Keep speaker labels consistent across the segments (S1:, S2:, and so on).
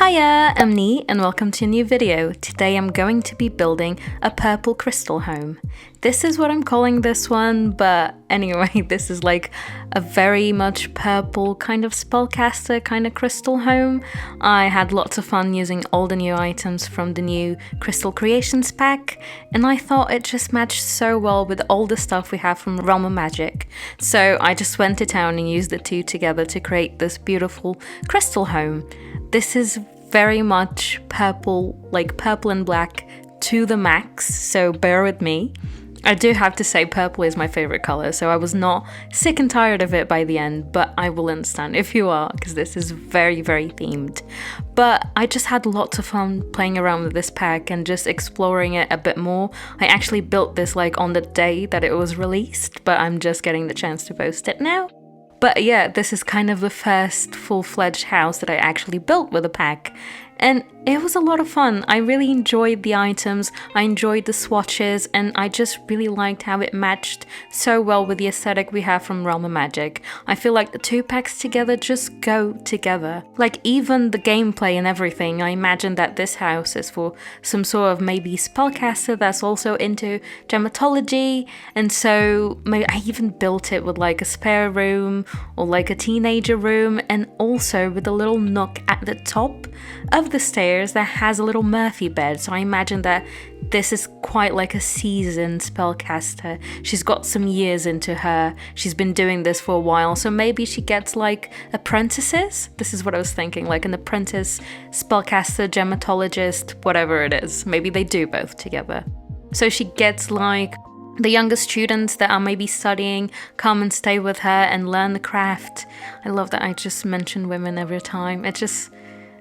S1: Hiya, I'm Nee and welcome to a new video. Today I'm going to be building a purple crystal home. This is what I'm calling this one, but anyway, this is like a very much purple kind of spellcaster kind of crystal home. I had lots of fun using all the new items from the new Crystal Creations pack, and I thought it just matched so well with all the stuff we have from Realm of Magic. So I just went to town and used the two together to create this beautiful crystal home. This is very much purple, like purple and black to the max, so bear with me. I do have to say purple is my favorite color, so I was not sick and tired of it by the end, but I will understand if you are, because this is very, very themed. But I just had lots of fun playing around with this pack and just exploring it a bit more. I actually built this like on the day that it was released, but I'm just getting the chance to post it now. But yeah, this is kind of the first full-fledged house that I actually built with a pack. And it was a lot of fun. I really enjoyed the items, I enjoyed the swatches, and I just really liked how it matched so well with the aesthetic we have from Realm of Magic. I feel like the two packs together just go together. Like even the gameplay and everything, I imagine that this house is for some sort of maybe spellcaster that's also into gematology, and so maybe I even built it with like a spare room or like a teenager room, and also with a little nook at the top of the stairs that has a little Murphy bed. So I imagine that this is quite like a seasoned spellcaster. She's got some years into her. She's been doing this for a while, so maybe she gets like apprentices. This is what I was thinking, like an apprentice spellcaster, gematologist, whatever it is. Maybe they do both together. So she gets like the younger students that are maybe studying come and stay with her and learn the craft. I love that I just mention women every time.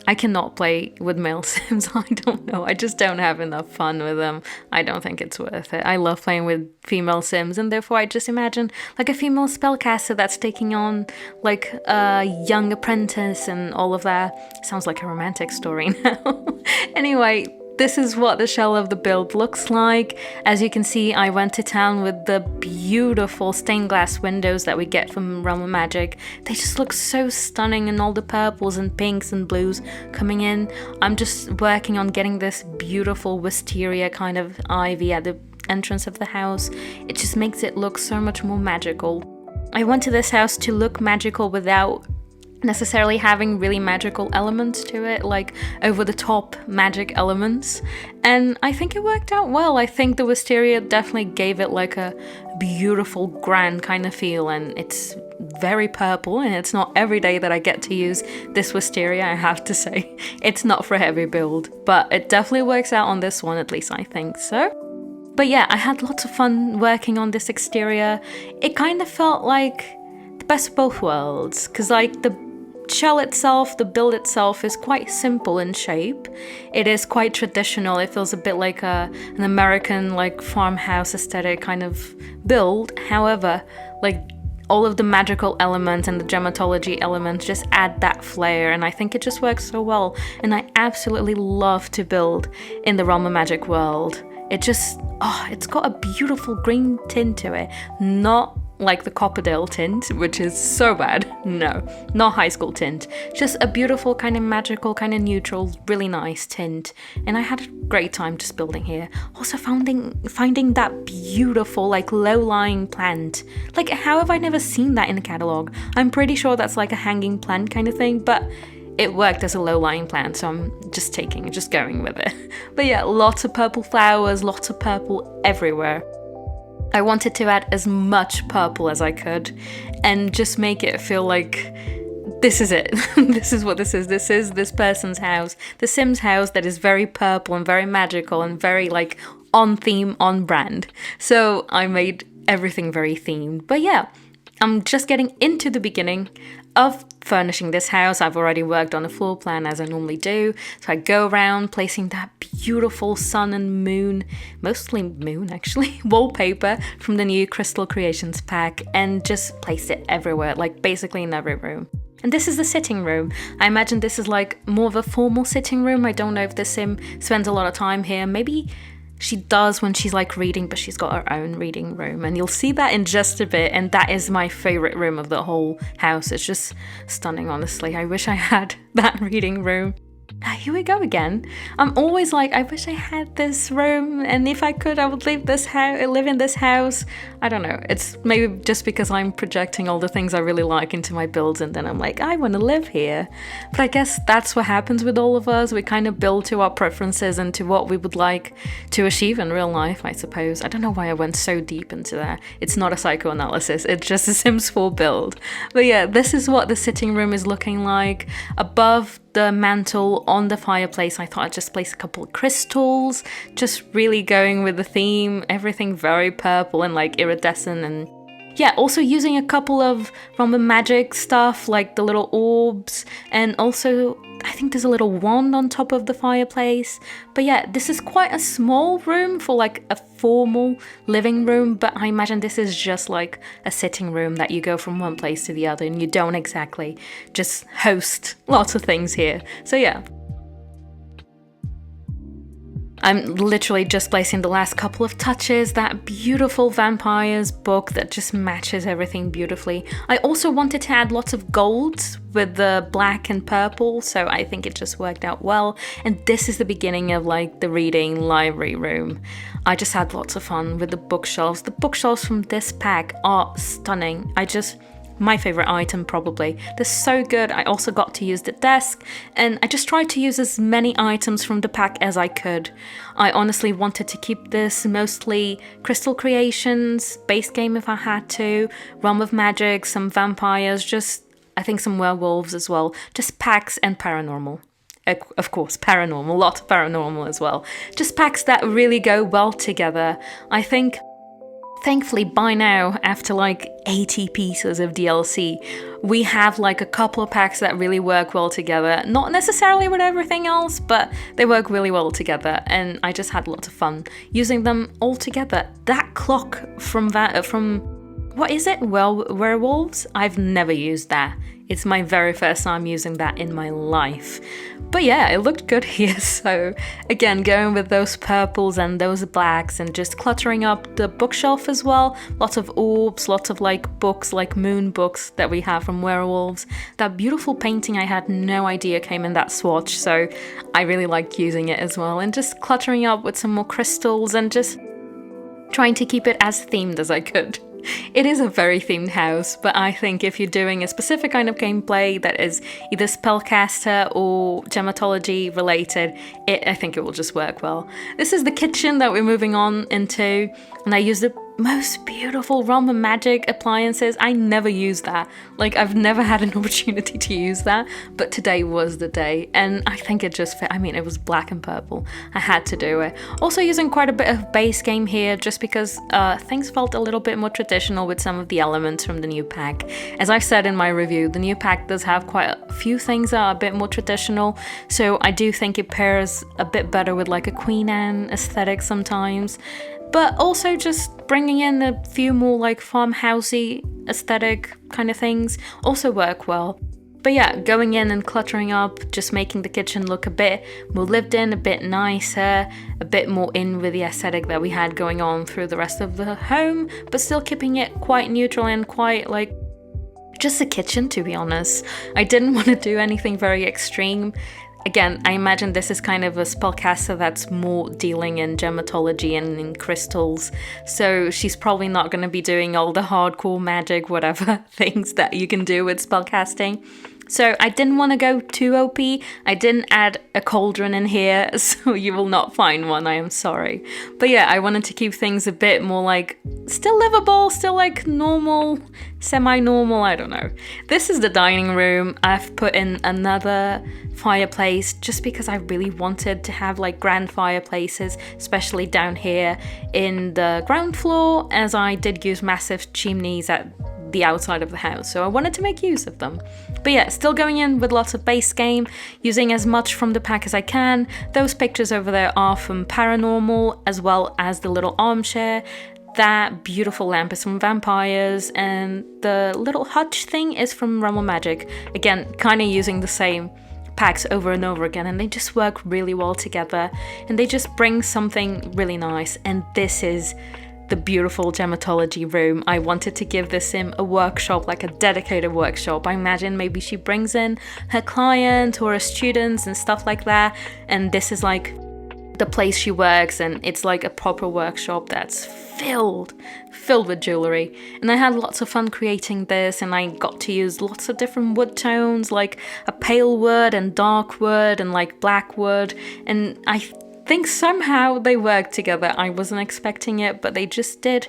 S1: I cannot play with male Sims, I don't know, I just don't have enough fun with them. I don't think it's worth it. I love playing with female Sims, and therefore I just imagine like a female spellcaster that's taking on like a young apprentice and all of that. Sounds like a romantic story now. Anyway, this is what the shell of the build looks like. As you can see, I went to town with the beautiful stained glass windows that we get from Realm of Magic. They just look so stunning, and all the purples and pinks and blues coming in. I'm just working on getting this beautiful wisteria kind of ivy at the entrance of the house. It just makes it look so much more magical. I went to this house to look magical without necessarily having really magical elements to it, like over the top magic elements, and I think it worked out well. I think the wisteria definitely gave it like a beautiful grand kind of feel, and it's very purple, and it's not every day that I get to use this wisteria, I have to say. It's not for every build, but it definitely works out on this one, at least I think so. But yeah, I had lots of fun working on this exterior. It kind of felt like the best of both worlds, because like the shell itself, the build itself is quite simple in shape. It is quite traditional. It feels a bit like an American like farmhouse aesthetic kind of build. However, like all of the magical elements and the gematology elements just add that flair, and I think it just works so well. And I absolutely love to build in the Realm of Magic world. It just, it's got a beautiful green tint to it. Not like the Copperdale tint, which is so bad. No, not high school tint. Just a beautiful kind of magical, kind of neutral, really nice tint. And I had a great time just building here. Also finding that beautiful like low-lying plant. Like, how have I never seen that in a catalog? I'm pretty sure that's like a hanging plant kind of thing, but it worked as a low-lying plant, so I'm just going with it. But yeah, lots of purple flowers, lots of purple everywhere. I wanted to add as much purple as I could and just make it feel like this is it. This is what this is. This is this person's house. The Sims house that is very purple and very magical and very like on theme, on brand. So I made everything very themed. But yeah, I'm just getting into the beginning of furnishing this house. I've already worked on a floor plan as I normally do. So I go around placing that beautiful sun and moon, mostly moon actually, wallpaper from the new Crystal Creations pack, and just place it everywhere, like basically in every room. And this is the sitting room. I imagine this is like more of a formal sitting room. I don't know if the Sim spends a lot of time here. Maybe she does when she's like reading, but she's got her own reading room, and you'll see that in just a bit. And that is my favorite room of the whole house. It's just stunning, honestly. I wish I had that reading room. Here we go again. I'm always like, I wish I had this room, and if I could, I would live in this house. I don't know. It's maybe just because I'm projecting all the things I really like into my builds, and then I'm like, I want to live here. But I guess that's what happens with all of us. We kind of build to our preferences and to what we would like to achieve in real life, I suppose. I don't know why I went so deep into that. It's not a psychoanalysis. It's just a Sims 4 build. But yeah, this is what the sitting room is looking like. Above the mantle on the fireplace, I thought I'd just place a couple of crystals, just really going with the theme, everything very purple and like iridescent, and yeah, also using a couple of Roman magic stuff like the little orbs, and also I think there's a little wand on top of the fireplace. But yeah, this is quite a small room for like a formal living room, but I imagine this is just like a sitting room that you go from one place to the other and you don't exactly just host lots of things here. So yeah. I'm literally just placing the last couple of touches, that beautiful vampires book that just matches everything beautifully. I also wanted to add lots of golds with the black and purple, so I think it just worked out well. And this is the beginning of like the reading library room. I just had lots of fun with the bookshelves. The bookshelves from this pack are stunning. My favorite item probably. They're so good. I also got to use the desk, and I just tried to use as many items from the pack as I could. I honestly wanted to keep this mostly crystal creations, base game if I had to, realm of magic, some vampires, just I think some werewolves as well, just packs and paranormal. Of course, paranormal, lots of paranormal as well. Just packs that really go well together. I think thankfully, by now, after like 80 pieces of DLC, we have like a couple of packs that really work well together. Not necessarily with everything else, but they work really well together, and I just had lots of fun using them all together. That clock from what is it? Well, werewolves? I've never used that. It's my very first time using that in my life. But yeah, it looked good here. So again, going with those purples and those blacks and just cluttering up the bookshelf as well. Lots of orbs, lots of like books, like moon books that we have from werewolves. That beautiful painting I had no idea came in that swatch. So I really liked using it as well. And just cluttering up with some more crystals and just trying to keep it as themed as I could. It is a very themed house, but I think if you're doing a specific kind of gameplay that is either spellcaster or gematology related, I think it will just work well. This is the kitchen that we're moving on into, and I used the most beautiful Roman magic appliances. I never use that. Like, I've never had an opportunity to use that, but today was the day, and I think it just fit. I mean, it was black and purple. I had to do it. Also using quite a bit of base game here, just because things felt a little bit more traditional with some of the elements from the new pack. As I said in my review, the new pack does have quite a few things that are a bit more traditional, so I do think it pairs a bit better with like a Queen Anne aesthetic sometimes. But also just bringing in a few more like farmhousey aesthetic kind of things also work well. But yeah, going in and cluttering up, just making the kitchen look a bit more lived in, a bit nicer, a bit more in with the aesthetic that we had going on through the rest of the home, but still keeping it quite neutral and quite like just a kitchen, to be honest. I didn't want to do anything very extreme. Again, I imagine this is kind of a spellcaster that's more dealing in gematology and in crystals, so she's probably not going to be doing all the hardcore magic, whatever things that you can do with spellcasting. So I didn't want to go too OP. I didn't add a cauldron in here, so you will not find one, I am sorry. But yeah, I wanted to keep things a bit more like still livable, still like normal, semi-normal, I don't know. This is the dining room. I've put in another fireplace just because I really wanted to have like grand fireplaces, especially down here in the ground floor, as I did use massive chimneys at the outside of the house, so I wanted to make use of them. But yeah, still going in with lots of base game, using as much from the pack as I can. Those pictures over there are from Paranormal, as well as the little armchair. That beautiful lamp is from Vampires, and the little hutch thing is from Realm of Magic. Again, kind of using the same packs over and over again, and they just work really well together, and they just bring something really nice. And this is the beautiful gematology room. I wanted to give this sim a workshop, like a dedicated workshop. I imagine maybe she brings in her client or her students and stuff like that, and this is like the place she works, and it's like a proper workshop that's filled with jewelry. And I had lots of fun creating this, and I got to use lots of different wood tones, like a pale wood and dark wood and like black wood, and I think somehow they worked together. I wasn't expecting it, but they just did.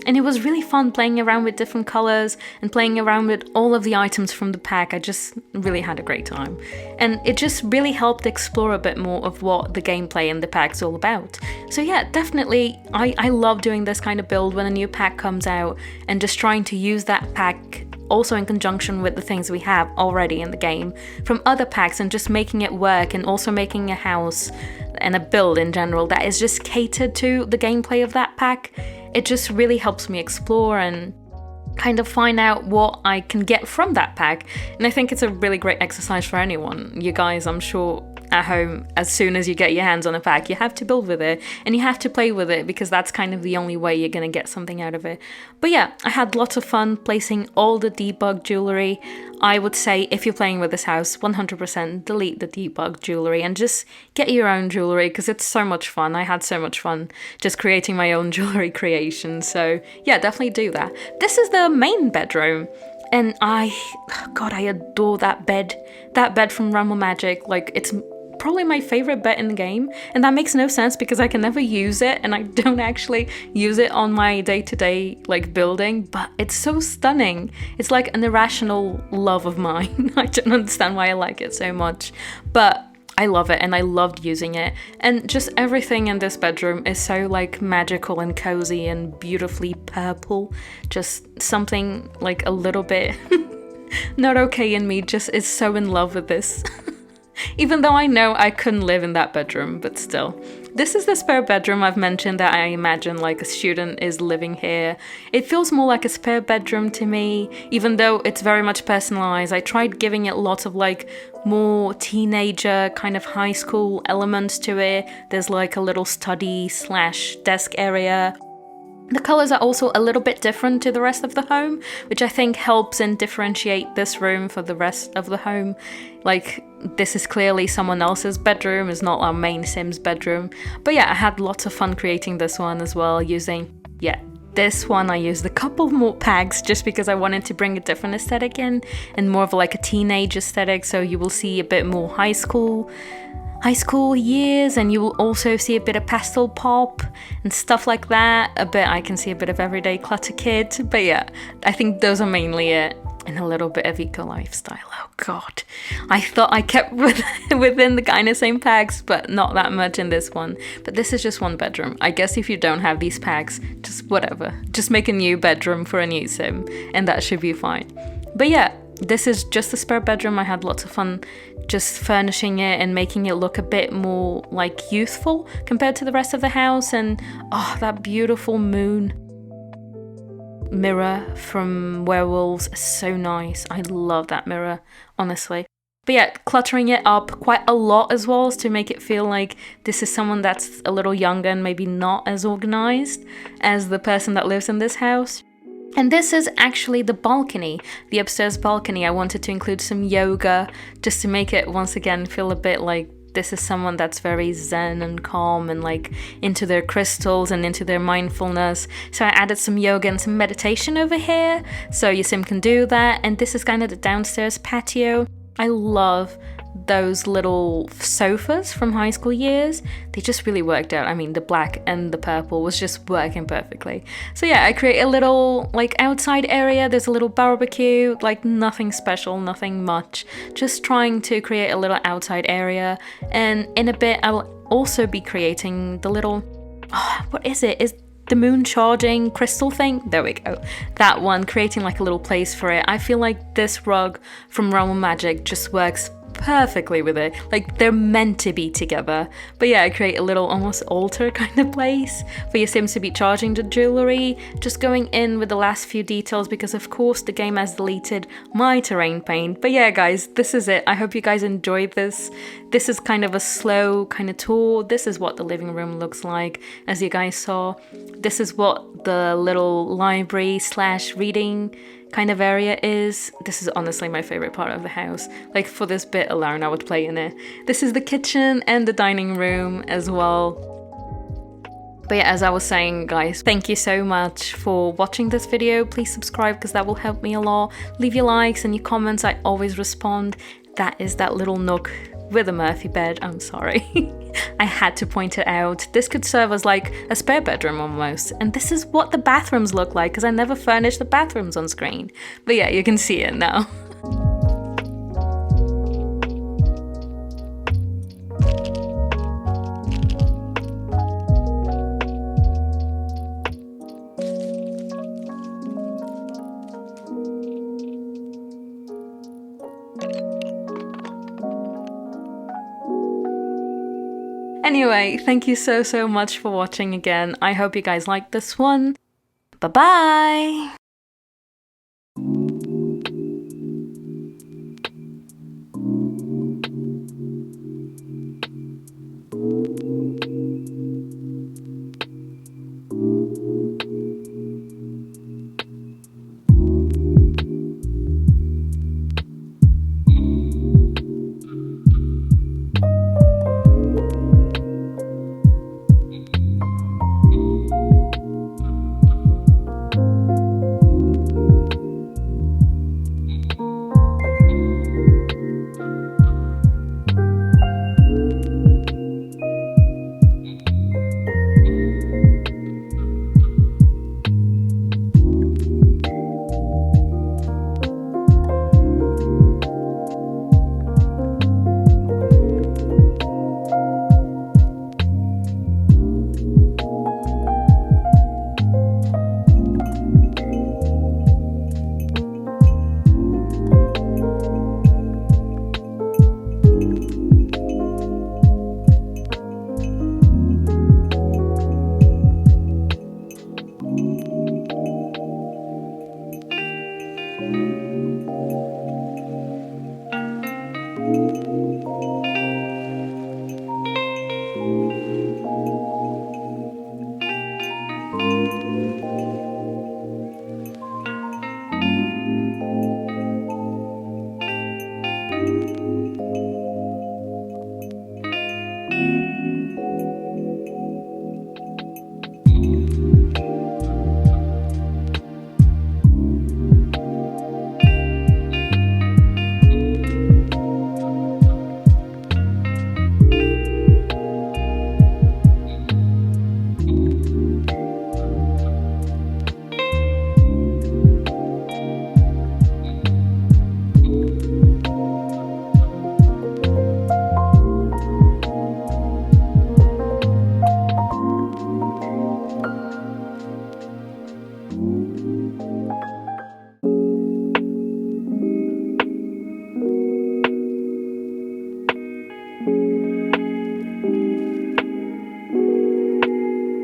S1: And it was really fun playing around with different colors and playing around with all of the items from the pack. I just really had a great time. And it just really helped explore a bit more of what the gameplay in the pack's all about. So yeah, definitely, I love doing this kind of build when a new pack comes out and just trying to use that pack also in conjunction with the things we have already in the game from other packs and just making it work, and also making a house and a build in general that is just catered to the gameplay of that pack. It just really helps me explore and kind of find out what I can get from that pack. And I think it's a really great exercise for anyone. You guys, I'm sure at home, as soon as you get your hands on a pack, you have to build with it and you have to play with it, because that's kind of the only way you're going to get something out of it. But yeah, I had lots of fun placing all the debug jewelry. I would say if you're playing with this house, 100% delete the debug jewelry and just get your own jewelry, because it's so much fun. I had so much fun just creating my own jewelry creation. So yeah, definitely do that. This is the main bedroom. And God, I adore that bed. That bed from Realm of Magic. Like, it's probably my favorite bed in the game. And that makes no sense because I can never use it, and I don't actually use it on my day-to-day like building, but it's so stunning. It's like an irrational love of mine. I don't understand why I like it so much, but I love it and I loved using it. And just everything in this bedroom is so like magical and cozy and beautifully purple. Just something like a little bit not okay in me just is so in love with this. Even though I know I couldn't live in that bedroom, but still. This is the spare bedroom I've mentioned that I imagine like a student is living here. It feels more like a spare bedroom to me, even though it's very much personalized. I tried giving it lots of like more teenager kind of high school elements to it. There's like a little study / desk area. The colors are also a little bit different to the rest of the home, which I think helps and differentiate this room for the rest of the home. Like, this is clearly someone else's bedroom, it's not our main Sims bedroom. But yeah, I had lots of fun creating this one as well, using, this one I used a couple more packs just because I wanted to bring a different aesthetic in, and more of like a teenage aesthetic, so you will see a bit more high school years, and you will also see a bit of pastel pop and stuff like that. I can see a bit of everyday clutter kid, but yeah, I think those are mainly it. And a little bit of eco lifestyle. Oh god, I thought I kept within the kind of same packs, but not that much in this one. But this is just one bedroom. I guess if you don't have these packs, just whatever, just make a new bedroom for a new sim and that should be fine. But yeah, this is just a spare bedroom. I had lots of fun just furnishing it and making it look a bit more like youthful compared to the rest of the house. And oh, that beautiful moon mirror from Werewolves is so nice. I love that mirror, honestly. But yeah, cluttering it up quite a lot as well, to make it feel like this is someone that's a little younger and maybe not as organized as the person that lives in this house. And this is actually the balcony, the upstairs balcony. I wanted to include some yoga just to make it once again feel a bit like this is someone that's very zen and calm and like into their crystals and into their mindfulness. So I added some yoga and some meditation over here, so your sim can do that. And this is kind of the downstairs patio. I love those little sofas from high school years. They just really worked out. I mean, the black and the purple was just working perfectly. So yeah, I create a little like outside area. There's a little barbecue, like nothing special, nothing much. Just trying to create a little outside area. And in a bit, I will also be creating the little, what is it? Is the moon charging crystal thing? There we go. That one, creating like a little place for it. I feel like this rug from Realm of Magic just works perfectly with it. Like, they're meant to be together. But yeah, create a little almost altar kind of place for your Sims to be charging the jewelry. Just going in with the last few details because of course the game has deleted my terrain paint. But yeah guys, this is it. I hope you guys enjoyed this. This is kind of a slow kind of tour. This is what the living room looks like, as you guys saw. This is what the little library / reading kind of area is. This is honestly my favorite part of the house. Like, for this bit alone I would play in it. This is the kitchen and the dining room as well. But yeah, as I was saying guys, thank you so much for watching this video. Please subscribe because that will help me a lot. Leave your likes and your comments, I always respond. That is that little nook with a Murphy bed, I'm sorry. I had to point it out. This could serve as like a spare bedroom almost. And this is what the bathrooms look like because I never furnished the bathrooms on screen. But yeah, you can see it now. Anyway, thank you so much for watching again. I hope you guys liked this one. Bye-bye!